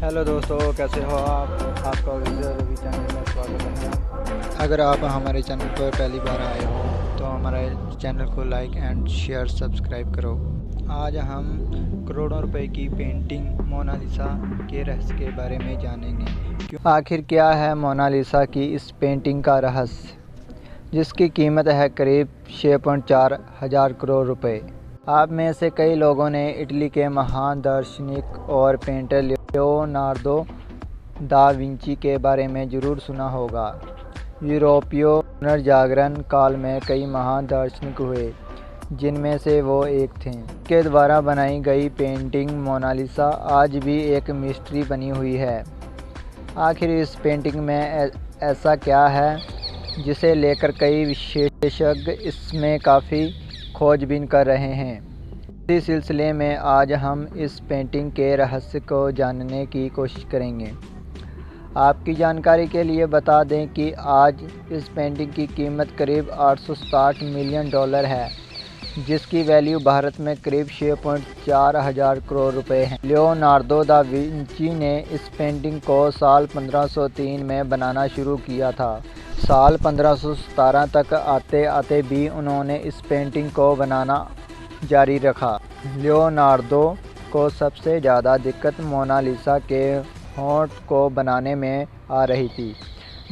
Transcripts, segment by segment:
Hello दोस्तों, कैसे हो आप? आपका रवि चैनल में स्वागत है। अगर आप हमारे चैनल पर पहली बार आए हो तो हमारे चैनल को लाइक एंड शेयर सब्सक्राइब करो। आज हम करोड़ों रुपए की पेंटिंग मोनालिसा के रहस्य के बारे में जानेंगे। आखिर क्या है मोनालिसा की इस पेंटिंग का रहस्य, जिसकी कीमत है करीब 6.4 हजार करोड़ रुपए। आप में से कई लोगों ने इटली के महान दार्शनिक और पेंटर लियोनार्दो दा विंची के बारे में ज़रूर सुना होगा। यूरोपीय पुनर्जागरण काल में कई महान दार्शनिक हुए, जिनमें से वो एक थे। के द्वारा बनाई गई पेंटिंग मोनालिसा आज भी एक मिस्ट्री बनी हुई है। आखिर इस पेंटिंग में ऐसा क्या है जिसे लेकर कई विशेषज्ञ इसमें काफ़ी खोजबीन कर रहे हैं। इसी सिलसिले में आज हम इस पेंटिंग के रहस्य को जानने की कोशिश करेंगे। आपकी जानकारी के लिए बता दें कि आज इस पेंटिंग की कीमत करीब 860 मिलियन डॉलर है, जिसकी वैल्यू भारत में करीब 6.4 हजार करोड़ रुपए है। लियोनार्दो दा विंची ने इस पेंटिंग को साल 1503 में बनाना शुरू किया था। साल 1517 तक आते आते भी उन्होंने इस पेंटिंग को बनाना जारी रखा। लियोनार्दो को सबसे ज़्यादा दिक्कत मोनालिसा के होंठ को बनाने में आ रही थी।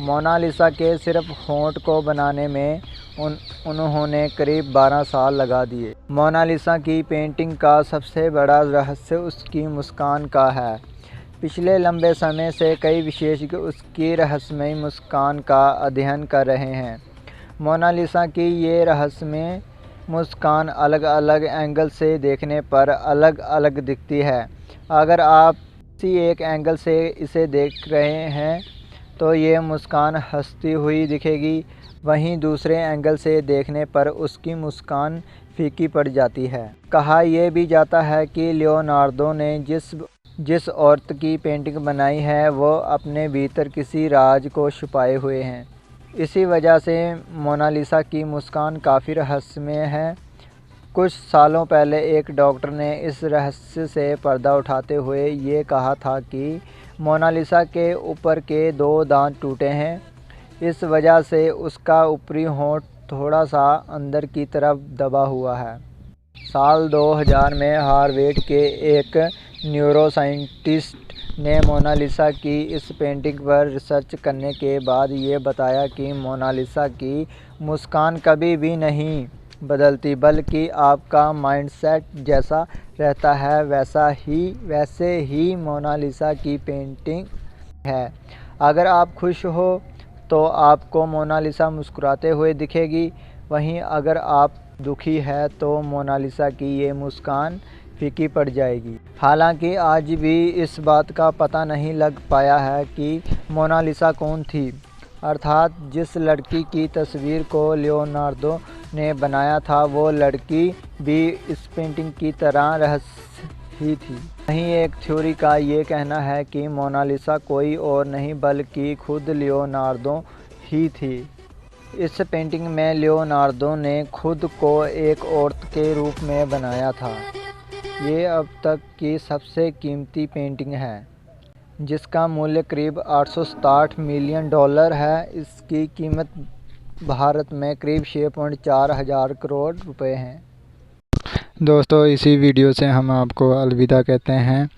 मोनालिसा के सिर्फ होंठ को बनाने में उन्होंने करीब 12 साल लगा दिए। मोनालिसा की पेंटिंग का सबसे बड़ा रहस्य उसकी मुस्कान का है। पिछले लंबे समय से कई विशेषज्ञ उसकी रहस्यमयी मुस्कान का अध्ययन कर रहे हैं। मोनालिसा की ये रहस्यमय मुस्कान अलग अलग एंगल से देखने पर अलग अलग दिखती है। अगर आप किसी एक एंगल से इसे देख रहे हैं तो ये मुस्कान हंसती हुई दिखेगी, वहीं दूसरे एंगल से देखने पर उसकी मुस्कान फीकी पड़ जाती है। कहा यह भी जाता है कि लियोनार्दो ने जिस औरत की पेंटिंग बनाई है वो अपने भीतर किसी राज को छुपाए हुए हैं। इसी वजह से मोनालिसा की मुस्कान काफ़ी रहस्यमय है। कुछ सालों पहले एक डॉक्टर ने इस रहस्य से पर्दा उठाते हुए ये कहा था कि मोनालिसा के ऊपर के 2 दांत टूटे हैं, इस वजह से उसका ऊपरी होंठ थोड़ा सा अंदर की तरफ दबा हुआ है। साल 2000 में हार्वर्ड के एक न्यूरोसाइंटिस्ट ने मोनालिसा की इस पेंटिंग पर रिसर्च करने के बाद ये बताया कि मोनालिसा की मुस्कान कभी भी नहीं बदलती, बल्कि आपका माइंडसेट जैसा रहता है वैसे ही मोनालिसा की पेंटिंग है। अगर आप खुश हो तो आपको मोनालिसा मुस्कुराते हुए दिखेगी, वहीं अगर आप दुखी है तो मोनालिसा की ये मुस्कान फीकी पड़ जाएगी। हालांकि आज भी इस बात का पता नहीं लग पाया है कि मोनालिसा कौन थी, अर्थात जिस लड़की की तस्वीर को लियोनार्दो ने बनाया था वो लड़की भी इस पेंटिंग की तरह रहस्य ही थी। वहीं एक थ्योरी का ये कहना है कि मोनालिसा कोई और नहीं बल्कि खुद लियोनार्दो ही थी। इस पेंटिंग में लियोनार्दो ने खुद को एक औरत के रूप में बनाया था। ये अब तक की सबसे कीमती पेंटिंग है, जिसका मूल्य करीब 860 मिलियन डॉलर है। इसकी कीमत भारत में करीब 6.4 हजार करोड़ रुपए है। दोस्तों, इसी वीडियो से हम आपको अलविदा कहते हैं।